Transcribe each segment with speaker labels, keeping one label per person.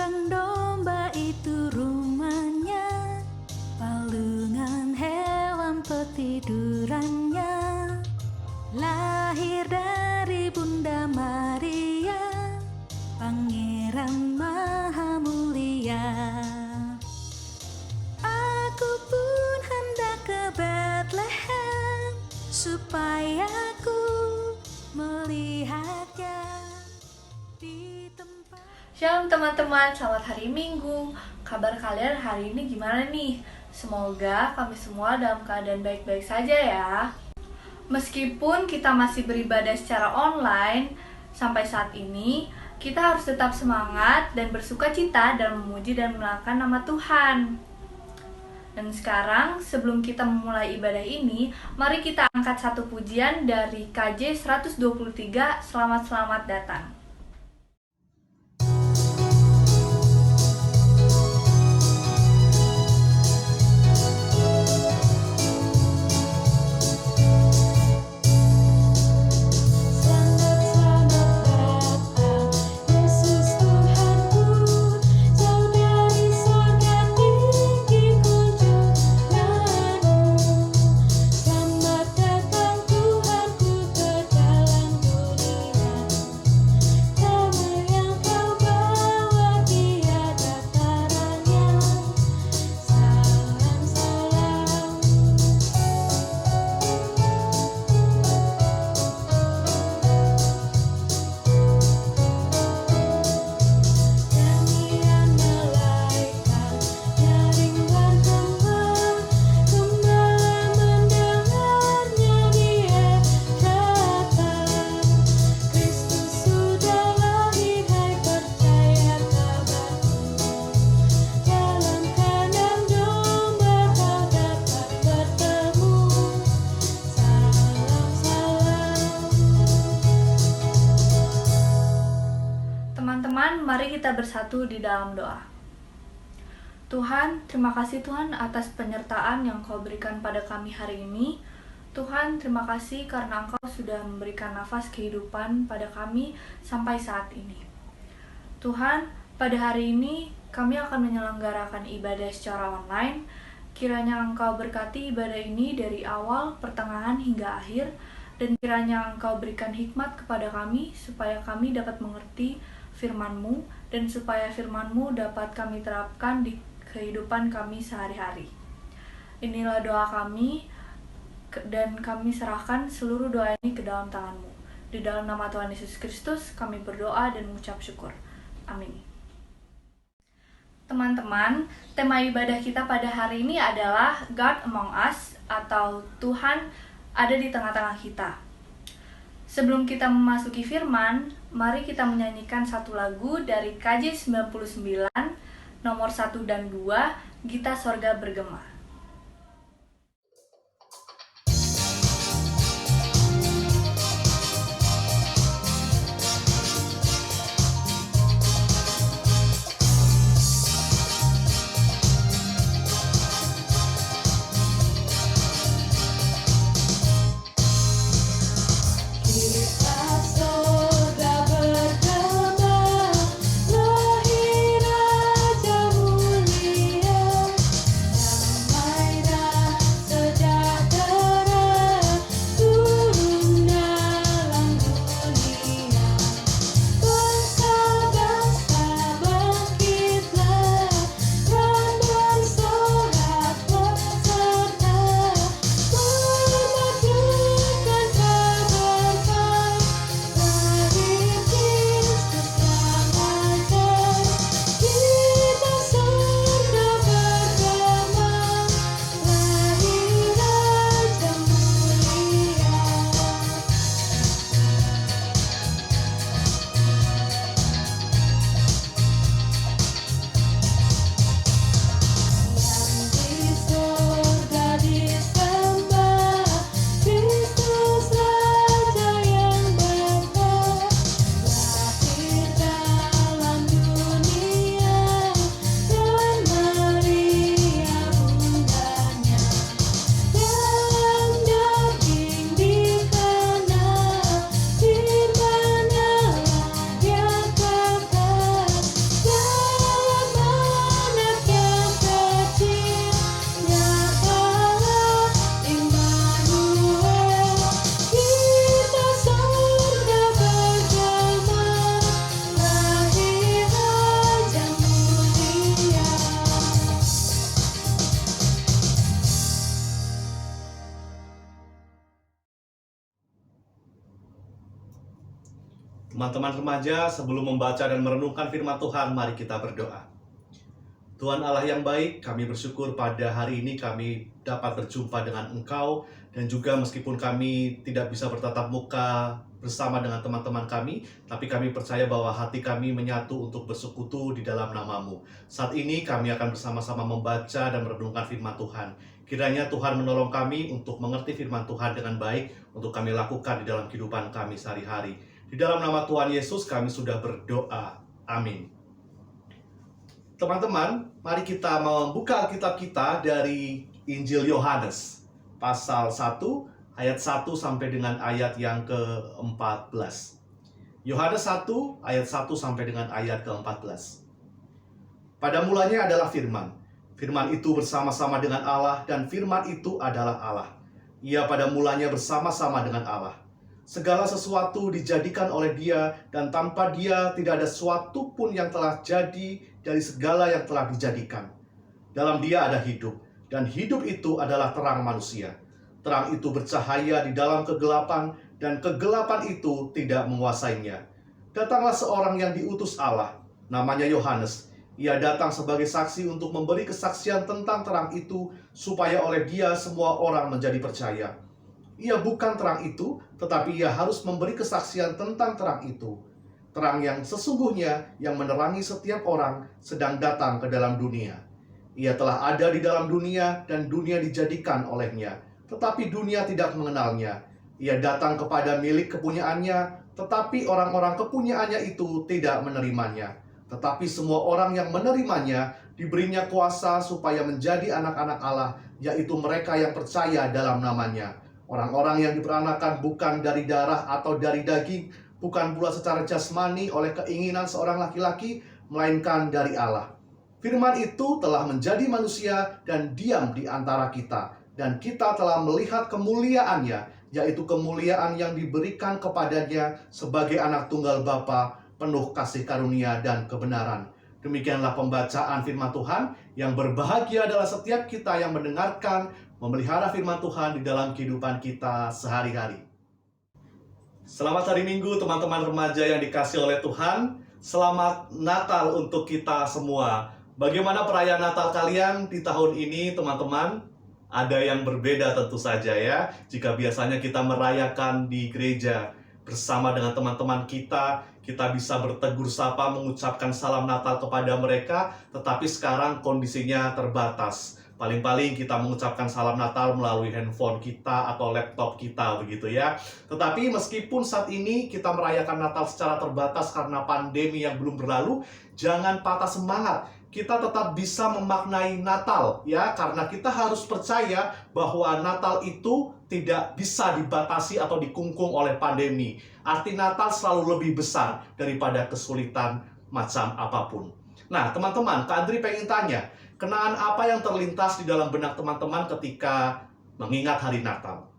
Speaker 1: Kandang domba itu rumahnya, palungan hewan petidurannya. Lahir dari Bunda Maria, Pangeran Maha Mulia. Aku pun hendak ke Bethlehem, supaya aku melihatnya di tempat.
Speaker 2: Shalom teman-teman, selamat hari Minggu. Kabar kalian hari ini gimana nih? Semoga kami semua dalam keadaan baik-baik saja ya. Meskipun kita masih beribadah secara online sampai saat ini, kita harus tetap semangat dan bersukacita dalam memuji dan melangkan nama Tuhan. Dan sekarang, sebelum kita memulai ibadah ini, mari kita angkat satu pujian dari KJ 123, Selamat-selamat datang. Teman-teman, mari kita bersatu di dalam doa. Tuhan, terima kasih Tuhan atas penyertaan yang Kau berikan pada kami hari ini. Tuhan, terima kasih karena Engkau sudah memberikan nafas kehidupan pada kami sampai saat ini. Tuhan, pada hari ini kami akan menyelenggarakan ibadah secara online. Kiranya Engkau berkati ibadah ini dari awal, pertengahan hingga akhir, dan kiranya Engkau berikan hikmat kepada kami supaya kami dapat mengerti firman-Mu dan supaya firman-Mu dapat kami terapkan di kehidupan kami sehari-hari. Inilah doa kami dan kami serahkan seluruh doa ini ke dalam tangan-Mu. Di dalam nama Tuhan Yesus Kristus kami berdoa dan mengucap syukur. Amin. Teman-teman, tema ibadah kita pada hari ini adalah God Among Us atau Tuhan ada di tengah-tengah kita. Sebelum kita memasuki firman, mari kita menyanyikan satu lagu dari KJ 99, nomor 1 dan 2, Gita Sorga Bergema.
Speaker 1: Lahir Raja mulia,
Speaker 3: Teman-teman remaja, sebelum membaca dan merenungkan firman Tuhan, mari kita berdoa. Tuhan Allah yang baik, kami bersyukur pada hari ini kami dapat berjumpa dengan Engkau, dan juga meskipun kami tidak bisa bertatap muka bersama dengan teman-teman kami, tapi kami percaya bahwa hati kami menyatu untuk bersekutu di dalam nama-Mu. Saat ini kami akan bersama-sama membaca dan merenungkan firman Tuhan. Kiranya Tuhan menolong kami untuk mengerti firman Tuhan dengan baik, untuk kami lakukan di dalam kehidupan kami sehari-hari. Di dalam nama Tuhan Yesus kami sudah berdoa. Amin. Teman-teman, mari kita membuka Alkitab kita dari Injil Yohanes, pasal 1, ayat 1 sampai dengan ayat yang ke-14. Yohanes 1, ayat 1 sampai dengan ayat ke-14. Pada mulanya adalah firman. Firman itu bersama-sama dengan Allah, dan firman itu adalah Allah. Ia pada mulanya bersama-sama dengan Allah. Segala sesuatu dijadikan oleh Dia, dan tanpa Dia tidak ada sesuatu pun yang telah jadi dari segala yang telah dijadikan. Dalam Dia ada hidup, dan hidup itu adalah terang manusia. Terang itu bercahaya di dalam kegelapan, dan kegelapan itu tidak menguasainya. Datanglah seorang yang diutus Allah, namanya Yohanes. Ia datang sebagai saksi untuk memberi kesaksian tentang terang itu, supaya oleh Dia semua orang menjadi percaya. Ia bukan terang itu, tetapi ia harus memberi kesaksian tentang terang itu. Terang yang sesungguhnya yang menerangi setiap orang sedang datang ke dalam dunia. Ia telah ada di dalam dunia, dan dunia dijadikan olehnya, tetapi dunia tidak mengenalnya. Ia datang kepada milik kepunyaannya, tetapi orang-orang kepunyaannya itu tidak menerimanya. Tetapi semua orang yang menerimanya diberinya kuasa supaya menjadi anak-anak Allah, yaitu mereka yang percaya dalam namanya. Orang-orang yang diperanakan bukan dari darah atau dari daging, bukan pula secara jasmani oleh keinginan seorang laki-laki, melainkan dari Allah. Firman itu telah menjadi manusia dan diam di antara kita, dan kita telah melihat kemuliaannya, yaitu kemuliaan yang diberikan kepadanya sebagai anak tunggal Bapa, penuh kasih karunia dan kebenaran. Demikianlah pembacaan firman Tuhan. Yang berbahagia adalah setiap kita yang mendengarkan, memelihara firman Tuhan di dalam kehidupan kita sehari-hari. Selamat hari Minggu teman-teman remaja yang dikasih oleh Tuhan. Selamat Natal untuk kita semua. Bagaimana perayaan Natal kalian di tahun ini teman-teman? Ada yang berbeda tentu saja ya. Jika biasanya kita merayakan di gereja bersama dengan teman-teman kita bisa bertegur sapa, mengucapkan salam Natal kepada mereka, tetapi sekarang kondisinya terbatas. Paling-paling kita mengucapkan salam Natal melalui handphone kita atau laptop kita begitu ya. Tetapi meskipun saat ini kita merayakan Natal secara terbatas karena pandemi yang belum berlalu, jangan patah semangat. Kita tetap bisa memaknai Natal ya, karena kita harus percaya bahwa Natal itu tidak bisa dibatasi atau dikungkung oleh pandemi. Arti Natal selalu lebih besar daripada kesulitan macam apapun. Nah, teman-teman, Kak Andri pengen tanya, kenaan apa yang terlintas di dalam benak teman-teman ketika mengingat hari Natal?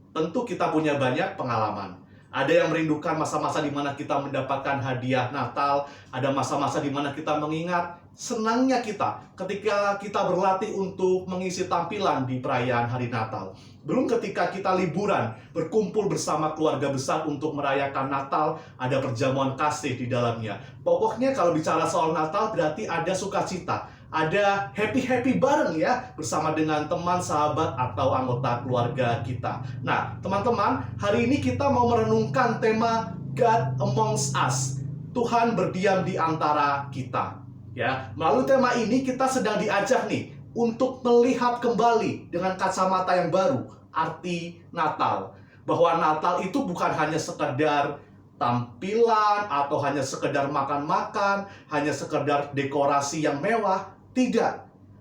Speaker 3: Tentu kita punya banyak pengalaman. Ada yang merindukan masa-masa di mana kita mendapatkan hadiah Natal, ada masa-masa di mana kita mengingat senangnya kita ketika kita berlatih untuk mengisi tampilan di perayaan hari Natal. Belum ketika kita liburan, berkumpul bersama keluarga besar untuk merayakan Natal, ada perjamuan kasih di dalamnya. Pokoknya kalau bicara soal Natal berarti ada sukacita, ada happy-happy bareng ya, bersama dengan teman, sahabat, atau anggota keluarga kita. Nah, teman-teman, hari ini kita mau merenungkan tema God Amongst Us. Tuhan berdiam di antara kita. Ya, melalui tema ini kita sedang diajak nih untuk melihat kembali dengan kacamata yang baru arti Natal. Bahwa Natal itu bukan hanya sekedar tampilan atau hanya sekedar makan-makan, hanya sekedar dekorasi yang mewah. Tidak.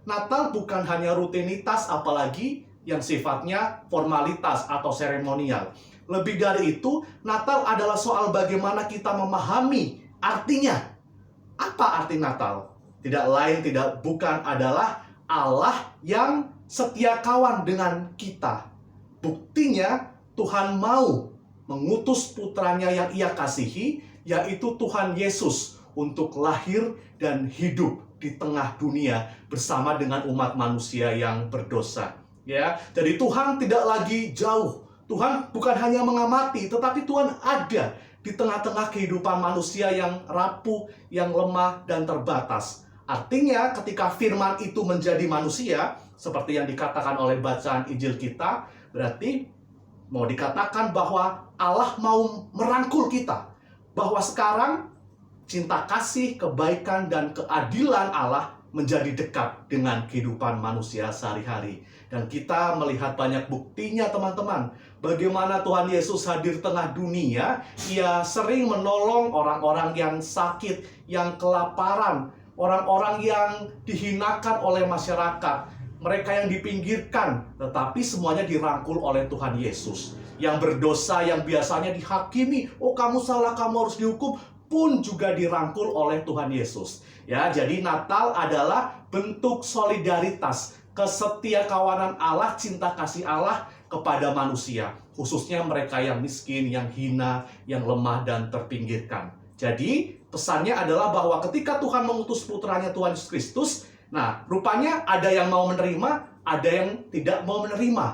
Speaker 3: Natal bukan hanya rutinitas, apalagi yang sifatnya formalitas atau seremonial. Lebih dari itu, Natal adalah soal bagaimana kita memahami artinya. Apa arti Natal? Tidak lain, tidak bukan adalah Allah yang setia kawan dengan kita. Buktinya, Tuhan mau mengutus putranya yang ia kasihi, yaitu Tuhan Yesus, untuk lahir dan hidup di tengah dunia bersama dengan umat manusia yang berdosa. Ya, jadi Tuhan tidak lagi jauh. Tuhan bukan hanya mengamati, tetapi Tuhan ada di tengah-tengah kehidupan manusia yang rapuh, yang lemah, dan terbatas. Artinya ketika firman itu menjadi manusia, seperti yang dikatakan oleh bacaan Injil kita, berarti mau dikatakan bahwa Allah mau merangkul kita. Bahwa sekarang cinta kasih, kebaikan, dan keadilan Allah menjadi dekat dengan kehidupan manusia sehari-hari. Dan kita melihat banyak buktinya, teman-teman. Bagaimana Tuhan Yesus hadir tengah dunia, Ia sering menolong orang-orang yang sakit, yang kelaparan, orang-orang yang dihinakan oleh masyarakat, mereka yang dipinggirkan, tetapi semuanya dirangkul oleh Tuhan Yesus. Yang berdosa, yang biasanya dihakimi, oh kamu salah, kamu harus dihukum, pun juga dirangkul oleh Tuhan Yesus. Ya, jadi Natal adalah bentuk solidaritas, kesetiakawanan Allah, cinta kasih Allah kepada manusia, khususnya mereka yang miskin, yang hina, yang lemah, dan terpinggirkan. Jadi, pesannya adalah bahwa ketika Tuhan mengutus putranya Tuhan Yesus Kristus, nah, rupanya ada yang mau menerima, ada yang tidak mau menerima.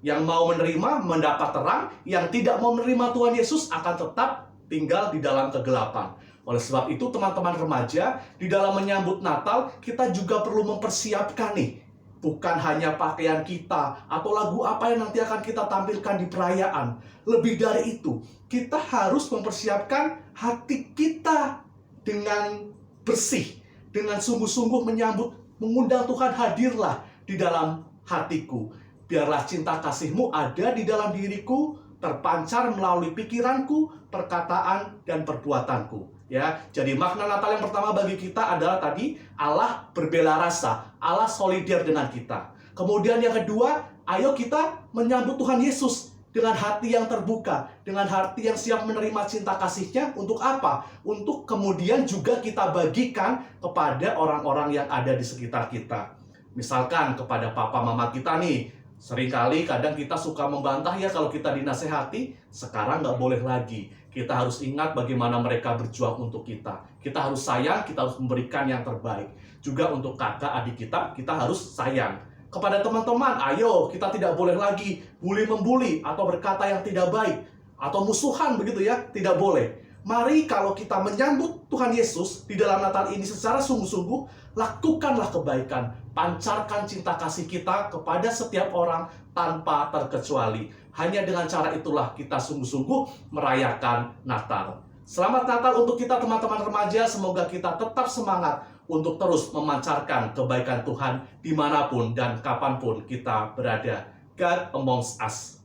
Speaker 3: Yang mau menerima mendapat terang, yang tidak mau menerima Tuhan Yesus akan tetap tinggal di dalam kegelapan. Oleh sebab itu, teman-teman remaja, di dalam menyambut Natal, kita juga perlu mempersiapkan nih. Bukan hanya pakaian kita, atau lagu apa yang nanti akan kita tampilkan di perayaan. Lebih dari itu, kita harus mempersiapkan hati kita dengan bersih, dengan sungguh-sungguh menyambut, mengundang Tuhan, hadirlah di dalam hatiku. Biarlah cinta kasih-Mu ada di dalam diriku, terpancar melalui pikiranku, perkataan, dan perbuatanku. Ya, jadi makna Natal yang pertama bagi kita adalah tadi Allah berbela rasa, Allah solidar dengan kita. Kemudian yang kedua, ayo kita menyambut Tuhan Yesus dengan hati yang terbuka, dengan hati yang siap menerima cinta kasih-Nya. Untuk apa? Untuk kemudian juga kita bagikan kepada orang-orang yang ada di sekitar kita. Misalkan kepada papa mama kita nih, seringkali kadang kita suka membantah ya kalau kita dinasehati. Sekarang nggak boleh lagi. Kita harus ingat bagaimana mereka berjuang untuk kita. Kita harus sayang, kita harus memberikan yang terbaik. Juga untuk kakak adik kita harus sayang. Kepada teman-teman, ayo kita tidak boleh lagi bully-membuli atau berkata yang tidak baik. Atau musuhan begitu ya, tidak boleh. Mari kalau kita menyambut Tuhan Yesus di dalam Natal ini secara sungguh-sungguh, lakukanlah kebaikan. Pancarkan cinta kasih kita kepada setiap orang tanpa terkecuali. Hanya dengan cara itulah kita sungguh-sungguh merayakan Natal. Selamat Natal untuk kita teman-teman remaja. Semoga kita tetap semangat untuk terus memancarkan kebaikan Tuhan dimanapun dan kapanpun kita berada. God amongst us.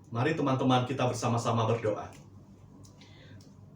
Speaker 3: Mari teman-teman kita bersama-sama berdoa.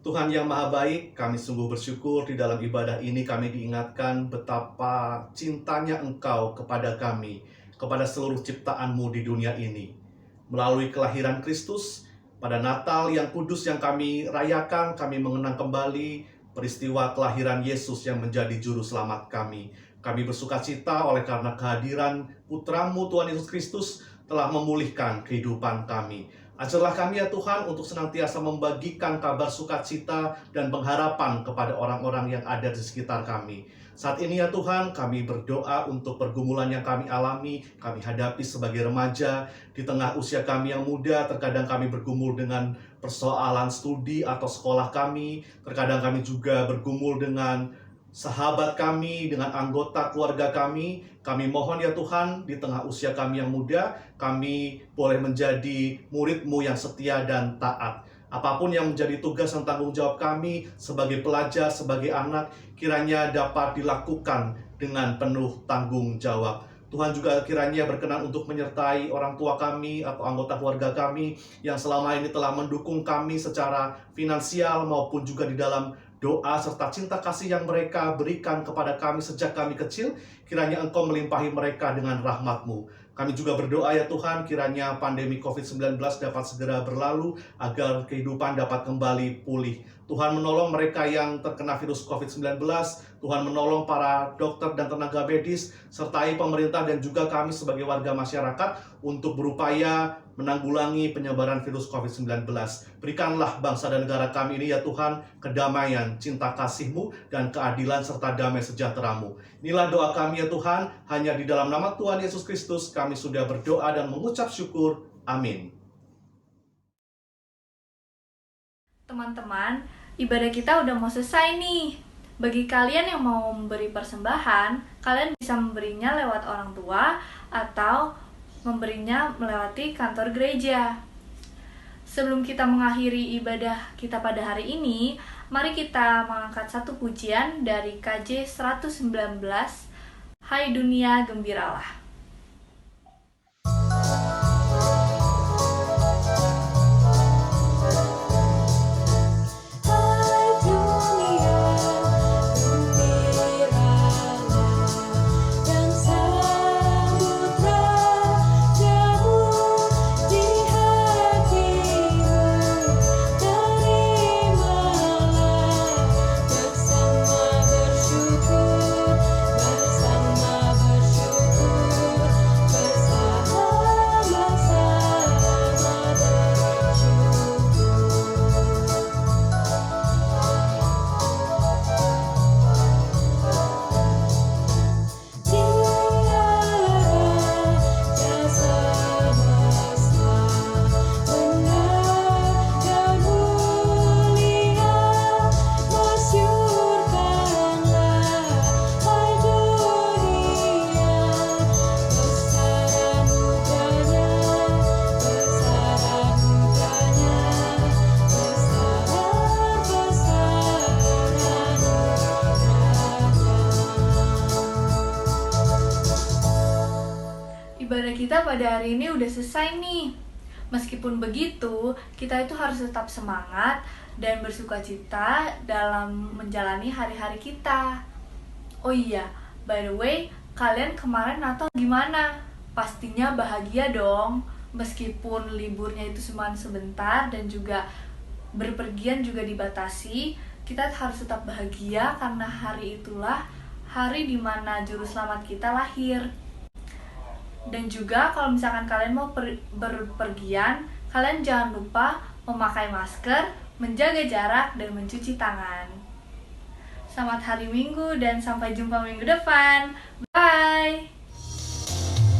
Speaker 3: Tuhan yang Maha Baik, kami sungguh bersyukur di dalam ibadah ini kami diingatkan betapa cintanya Engkau kepada kami, kepada seluruh ciptaan-Mu di dunia ini. Melalui kelahiran Kristus, pada Natal yang kudus yang kami rayakan, kami mengenang kembali peristiwa kelahiran Yesus yang menjadi juru selamat kami. Kami bersukacita oleh karena kehadiran Putra-Mu Tuhan Yesus Kristus telah memulihkan kehidupan kami. Ajarlah kami ya Tuhan untuk senantiasa membagikan kabar sukacita dan pengharapan kepada orang-orang yang ada di sekitar kami. Saat ini ya Tuhan, kami berdoa untuk pergumulan yang kami alami, kami hadapi sebagai remaja. Di tengah usia kami yang muda, terkadang kami bergumul dengan persoalan studi atau sekolah kami. Terkadang kami juga bergumul dengan sahabat kami, dengan anggota keluarga kami. Kami mohon ya Tuhan, di tengah usia kami yang muda, kami boleh menjadi murid-Mu yang setia dan taat. Apapun yang menjadi tugas dan tanggung jawab kami sebagai pelajar, sebagai anak, kiranya dapat dilakukan dengan penuh tanggung jawab. Tuhan juga kiranya berkenan untuk menyertai orang tua kami atau anggota keluarga kami yang selama ini telah mendukung kami secara finansial maupun juga di dalam doa serta cinta kasih yang mereka berikan kepada kami sejak kami kecil. kiranya Engkau melimpahi mereka dengan rahmat-Mu. Kami juga berdoa ya Tuhan, kiranya pandemi COVID-19 dapat segera berlalu agar kehidupan dapat kembali pulih. Tuhan menolong mereka yang terkena virus COVID-19, Tuhan menolong para dokter dan tenaga medis, sertai pemerintah dan juga kami sebagai warga masyarakat untuk berupaya menanggulangi penyebaran virus COVID-19. Berikanlah bangsa dan negara kami ini ya Tuhan, kedamaian, cinta kasih-Mu, dan keadilan serta damai sejahtera-Mu. Inilah doa kami ya Tuhan, hanya di dalam nama Tuhan Yesus Kristus kami sudah berdoa dan mengucap syukur. Amin.
Speaker 2: Teman-teman, ibadah kita udah mau selesai nih. Bagi kalian yang mau memberi persembahan, kalian bisa memberinya lewat orang tua atau memberinya melewati kantor gereja. Sebelum kita mengakhiri ibadah kita pada hari ini, mari kita mengangkat satu pujian dari KJ 119, Hai Dunia Gembiralah. Ibadah kita pada hari ini udah selesai nih. Meskipun begitu, kita itu harus tetap semangat dan bersukacita dalam menjalani hari-hari kita. Oh iya, by the way, kalian kemarin Natal gimana? Pastinya bahagia dong. Meskipun liburnya itu cuma sebentar dan juga berpergian juga dibatasi, kita harus tetap bahagia karena hari itulah hari dimana juru selamat kita lahir. Dan juga kalau misalkan kalian mau berpergian, kalian jangan lupa memakai masker, menjaga jarak, dan mencuci tangan. Selamat hari Minggu dan sampai jumpa minggu depan. Bye!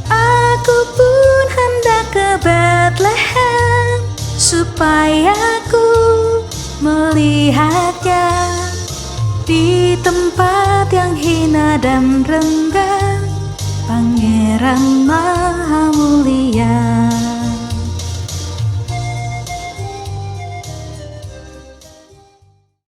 Speaker 1: Aku pun hendak ke Bethlehem supaya aku melihatnya di tempat yang hina dan rendah. Pangeran Maha Mulia.